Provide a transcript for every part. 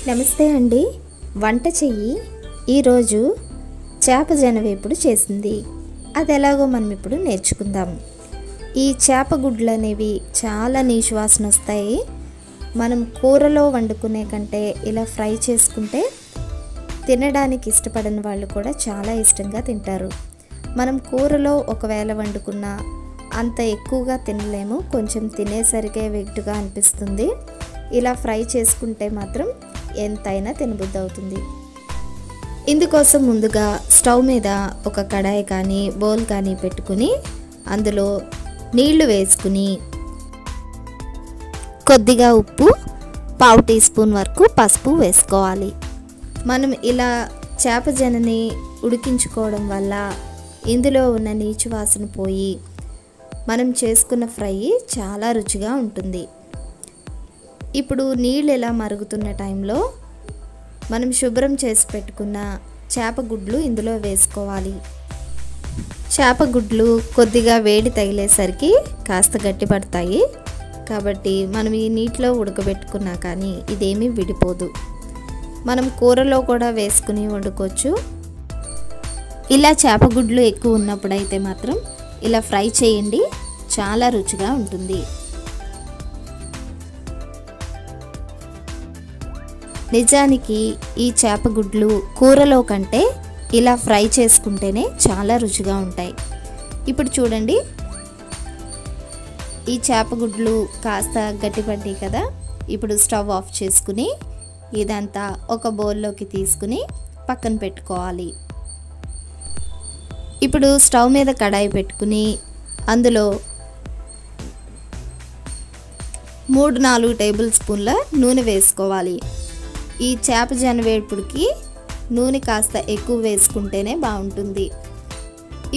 నమస్తే అండి. వంట చెయ్యి ఈరోజు చేప జనవేపుడు చేసింది. అది ఎలాగో మనం ఇప్పుడు నేర్చుకుందాం. ఈ చేప గుడ్లు అనేవి చాలా నీచు వాసన వస్తాయి. మనం కూరలో వండుకునే కంటే ఇలా ఫ్రై చేసుకుంటే తినడానికి ఇష్టపడని వాళ్ళు కూడా చాలా ఇష్టంగా తింటారు. మనం కూరలో ఒకవేళ వండుకున్నా అంత ఎక్కువగా తినలేము, కొంచెం తినేసరికే వెగటుగా అనిపిస్తుంది. ఇలా ఫ్రై చేసుకుంటే మాత్రం ఎంతైనా తినబుద్ధి అవుతుంది. ఇందుకోసం ముందుగా స్టవ్ మీద ఒక కడాయి కానీ బౌల్ కానీ పెట్టుకుని అందులో నీళ్లు వేసుకుని కొద్దిగా ఉప్పు, పావు టీ స్పూన్ వరకు పసుపు వేసుకోవాలి. మనం ఇలా చేప జనని ఉడికించుకోవడం వల్ల ఇందులో ఉన్న నీచు వాసన పోయి మనం చేసుకున్న ఫ్రై చాలా రుచిగా ఉంటుంది. ఇప్పుడు నీళ్ళు ఎలా మరుగుతున్న టైంలో మనం శుభ్రం చేసి పెట్టుకున్న చేప గుడ్లు ఇందులో వేసుకోవాలి. చేప గుడ్లు కొద్దిగా వేడి తగిలేసరికి కాస్త గట్టిపడతాయి, కాబట్టి మనం ఈ నీటిలో ఉడకబెట్టుకున్నా కానీ ఇదేమీ విడిపోదు. మనం కూరలో కూడా వేసుకుని వండుకోవచ్చు. ఇలా చేప గుడ్లు ఎక్కువ ఉన్నప్పుడైతే మాత్రం ఇలా ఫ్రై చేయండి, చాలా రుచిగా ఉంటుంది. నిజానికి ఈ చేప గుడ్లు కూరలో కంటే ఇలా ఫ్రై చేసుకుంటేనే చాలా రుచిగా ఉంటాయి. ఇప్పుడు చూడండి, ఈ చేప గుడ్లు కాస్త గట్టిపడ్డాయి కదా. ఇప్పుడు స్టవ్ ఆఫ్ చేసుకుని ఇదంతా ఒక బౌల్లోకి తీసుకుని పక్కన పెట్టుకోవాలి. ఇప్పుడు స్టవ్ మీద కడాయి పెట్టుకుని అందులో 3-4 టేబుల్ స్పూన్ల నూనె వేసుకోవాలి. ఈ చేప జనవేపుడికి నూనె కాస్త ఎక్కువ వేసుకుంటేనే బాగుంటుంది.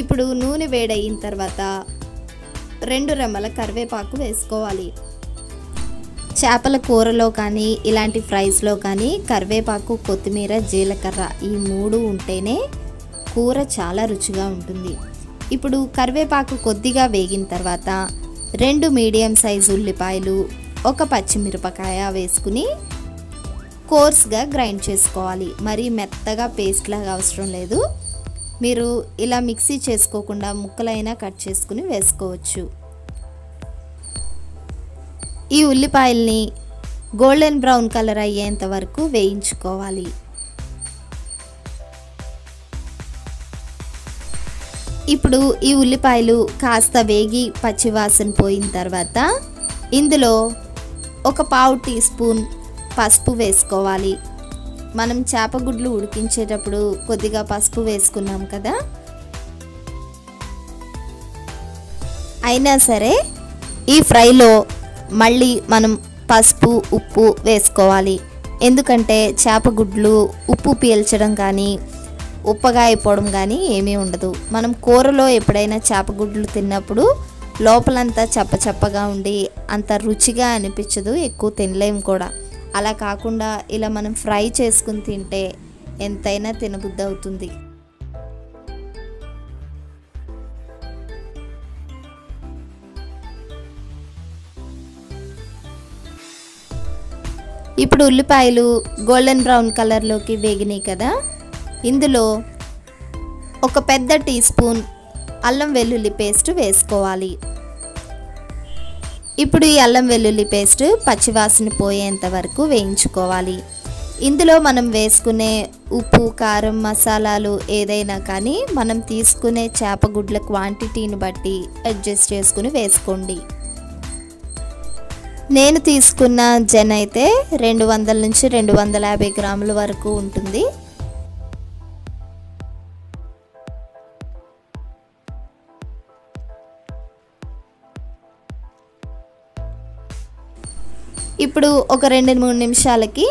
ఇప్పుడు నూనె వేడయిన తర్వాత 2 రెమ్మల కరివేపాకు వేసుకోవాలి. చేపల కూరలో కానీ ఇలాంటి ఫ్రైస్లో కానీ కరివేపాకు, కొత్తిమీర, జీలకర్ర ఈ 3 ఉంటేనే కూర చాలా రుచిగా ఉంటుంది. ఇప్పుడు కరివేపాకు కొద్దిగా వేగిన తర్వాత 2 మీడియం సైజు ఉల్లిపాయలు, 1 పచ్చిమిరపకాయ వేసుకుని కోర్స్గా గ్రైండ్ చేసుకోవాలి. మరీ మెత్తగా పేస్ట్ లాగా అవసరం లేదు. మీరు ఇలా మిక్సీ చేసుకోకుండా ముక్కలైనా కట్ చేసుకుని వేసుకోవచ్చు. ఈ ఉల్లిపాయల్ని గోల్డెన్ బ్రౌన్ కలర్ అయ్యేంత వరకు వేయించుకోవాలి. ఇప్పుడు ఈ ఉల్లిపాయలు కాస్త వేగి పచ్చివాసన పోయిన తర్వాత ఇందులో 1 పావు టీ స్పూన్ పసుపు వేసుకోవాలి. మనం చేప గుడ్లు ఉడికించేటప్పుడు కొద్దిగా పసుపు వేసుకున్నాం కదా, అయినా సరే ఈ ఫ్రైలో మళ్ళీ మనం పసుపు, ఉప్పు వేసుకోవాలి. ఎందుకంటే చేప గుడ్లు ఉప్పు పీల్చడం కానీ ఉప్పగా అయిపోవడం కానీ ఏమీ ఉండదు. మనం కూరలో ఎప్పుడైనా చేప గుడ్లు తిన్నప్పుడు లోపలంతా చప్పచప్పగా ఉండి అంత రుచిగా అనిపించదు, ఎక్కువ తినలేము కూడా. అలా కాకుండా ఇలా మనం ఫ్రై చేసుకుని తింటే ఎంతైనా తినబుద్ధి అవుతుంది. ఇప్పుడు ఉల్లిపాయలు గోల్డెన్ బ్రౌన్ కలర్లోకి వేగినాయి కదా. ఇందులో 1 పెద్ద టీ స్పూన్ అల్లం వెల్లుల్లి పేస్ట్ వేసుకోవాలి. ఇప్పుడు ఈ అల్లం వెల్లుల్లి పేస్ట్ పచ్చివాసన పోయేంత వరకు వేయించుకోవాలి. ఇందులో మనం వేసుకునే ఉప్పు, కారం, మసాలాలు ఏదైనా కానీ మనం తీసుకునే చేప గుడ్ల క్వాంటిటీని బట్టి అడ్జస్ట్ చేసుకుని వేసుకోండి. నేను తీసుకున్న జన అయితే 200 నుంచి 250 గ్రాముల వరకు ఉంటుంది. ఇప్పుడు ఒక 2-3 నిమిషాలకి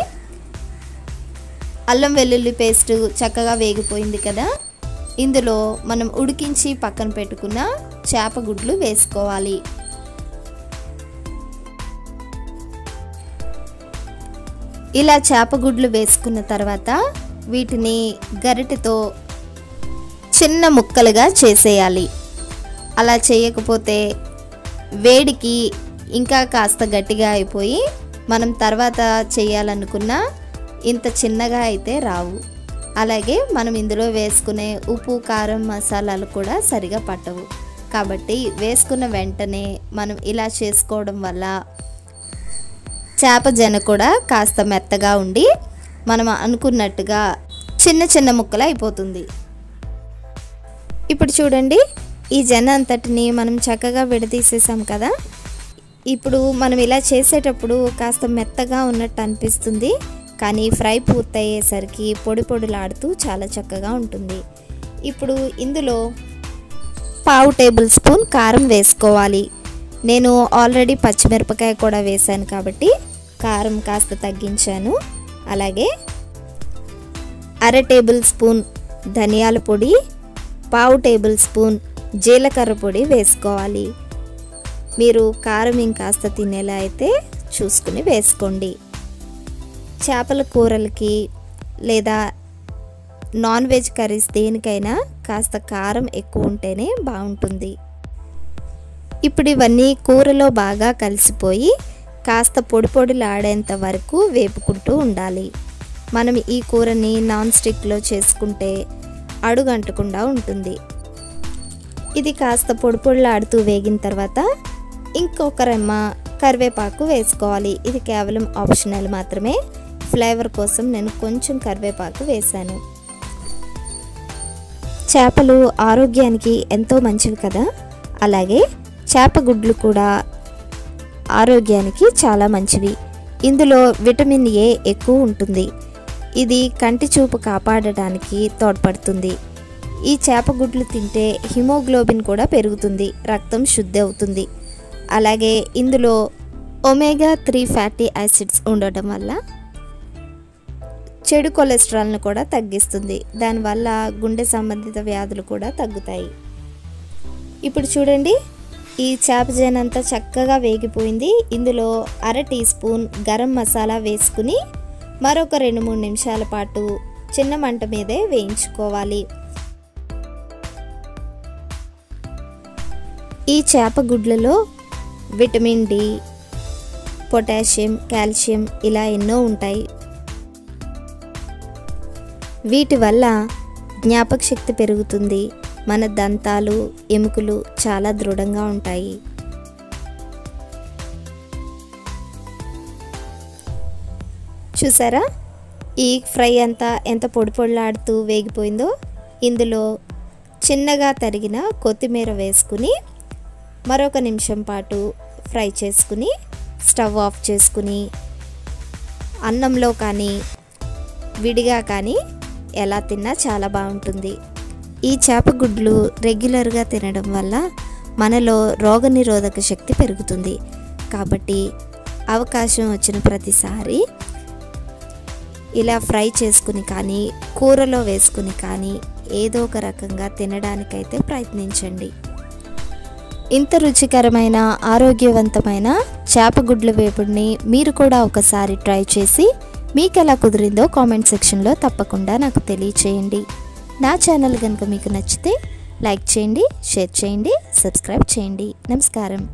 అల్లం వెల్లుల్లి పేస్ట్ చక్కగా వేగిపోయింది కదా. ఇందులో మనం ఉడికించి పక్కన పెట్టుకున్న చేప గుడ్లు వేసుకోవాలి. ఇలా చేప గుడ్లు వేసుకున్న తర్వాత వీటిని గరిటెతో చిన్న ముక్కలుగా చేసేయాలి. అలా చేయకపోతే వేడికి ఇంకా కాస్త గట్టిగా అయిపోయి మనం తర్వాత చేయాలనుకున్న ఇంత చిన్నగా అయితే రావు. అలాగే మనం ఇందులో వేసుకునే ఉప్పు, కారం, మసాలాలు కూడా సరిగా పట్టవు. కాబట్టి వేసుకున్న వెంటనే మనం ఇలా చేసుకోవడం వల్ల చేప జన కూడా కాస్త మెత్తగా ఉండి మనం అనుకున్నట్టుగా చిన్న చిన్న ముక్కలు అయిపోతుంది. ఇప్పుడు చూడండి, ఈ జన అంతటిని మనం చక్కగా విడదీసేసాం కదా. ఇప్పుడు మనం ఇలా చేసేటప్పుడు కాస్త మెత్తగా ఉన్నట్టు అనిపిస్తుంది, కానీ ఫ్రై పూర్తయ్యేసరికి పొడి పొడిలాడుతూ చాలా చక్కగా ఉంటుంది. ఇప్పుడు ఇందులో 1/2 టేబుల్ స్పూన్ కారం వేసుకోవాలి. నేను ఆల్రెడీ పచ్చిమిరపకాయ కూడా వేసాను కాబట్టి కారం కాస్త తగ్గించాను. అలాగే 1/2 టేబుల్ స్పూన్ ధనియాల పొడి, 1/2 టేబుల్ స్పూన్ జీలకర్ర పొడి వేసుకోవాలి. మీరు కారం ఇంకాస్త తినేలా అయితే చూసుకుని వేసుకోండి. చేపల కూరలకి లేదా నాన్ వెజ్ కర్రీస్ దేనికైనా కాస్త కారం ఎక్కువ ఉంటేనే బాగుంటుంది. ఇప్పుడు ఇవన్నీ కూరలో బాగా కలిసిపోయి కాస్త పొడి పొడిలాడేంత వరకు వేపుకుంటూ ఉండాలి. మనం ఈ కూరని నాన్ స్టిక్లో చేసుకుంటే అడుగంటకుండా ఉంటుంది. ఇది కాస్త పొడి పొడిలాడుతూ వేగిన తర్వాత ఇంకొక రెమ్మ కరివేపాకు వేసుకోవాలి. ఇది కేవలం ఆప్షనల్ మాత్రమే. ఫ్లేవర్ కోసం నేను కొంచెం కరివేపాకు వేశాను. చేపలు ఆరోగ్యానికి ఎంతో మంచివి కదా. అలాగే చేప గుడ్లు కూడా ఆరోగ్యానికి చాలా మంచివి. ఇందులో విటమిన్ ఏ ఎక్కువ ఉంటుంది. ఇది కంటి చూపు కాపాడడానికి తోడ్పడుతుంది. ఈ చేప గుడ్లు తింటే హిమోగ్లోబిన్ కూడా పెరుగుతుంది, రక్తం శుద్ధి అవుతుంది. అలాగే ఇందులో ఒమేగా 3 ఫ్యాటీ యాసిడ్స్ ఉండటం వల్ల చెడు కొలెస్ట్రాల్ను కూడా తగ్గిస్తుంది. దానివల్ల గుండె సంబంధిత వ్యాధులు కూడా తగ్గుతాయి. ఇప్పుడు చూడండి, ఈ చేప జనంతా చక్కగా వేగిపోయింది. ఇందులో 1/2 టీ స్పూన్ గరం మసాలా వేసుకుని మరొక 2-3 నిమిషాల పాటు చిన్న మంట మీదే వేయించుకోవాలి. ఈ చేప గుడ్లలో విటమిన్ డి, పొటాషియం, కాల్షియం ఇలా ఎన్నో ఉంటాయి. వీటి వల్ల జ్ఞాపక శక్తి పెరుగుతుంది. మన దంతాలు, ఎముకలు చాలా దృఢంగా ఉంటాయి. చూసారా, ఈ ఫ్రై అంతా ఎంత పొడి పొడిలాడుతూ వేగిపోయిందో. ఇందులో చిన్నగా తరిగిన కొత్తిమీర వేసుకుని మరొక నిమిషం పాటు ఫ్రై చేసుకుని స్టవ్ ఆఫ్ చేసుకుని అన్నంలో కానీ విడిగా కానీ ఎలా తిన్నా చాలా బాగుంటుంది. ఈ చేప గుడ్లు రెగ్యులర్గా తినడం వల్ల మనలో రోగనిరోధక శక్తి పెరుగుతుంది. కాబట్టి అవకాశం వచ్చిన ప్రతిసారి ఇలా ఫ్రై చేసుకుని కానీ కూరలో వేసుకుని కానీ ఏదో ఒక రకంగా తినడానికైతే ప్రయత్నించండి. ఇంత రుచికరమైన ఆరోగ్యవంతమైన చేప గుడ్ల వేపుడిని మీరు కూడా ఒకసారి ట్రై చేసి మీకు ఎలా కుదిరిందో కామెంట్ సెక్షన్లో తప్పకుండా నాకు తెలియచేయండి. నా ఛానల్ కనుక మీకు నచ్చితే లైక్ చేయండి, షేర్ చేయండి, సబ్స్క్రైబ్ చేయండి. నమస్కారం.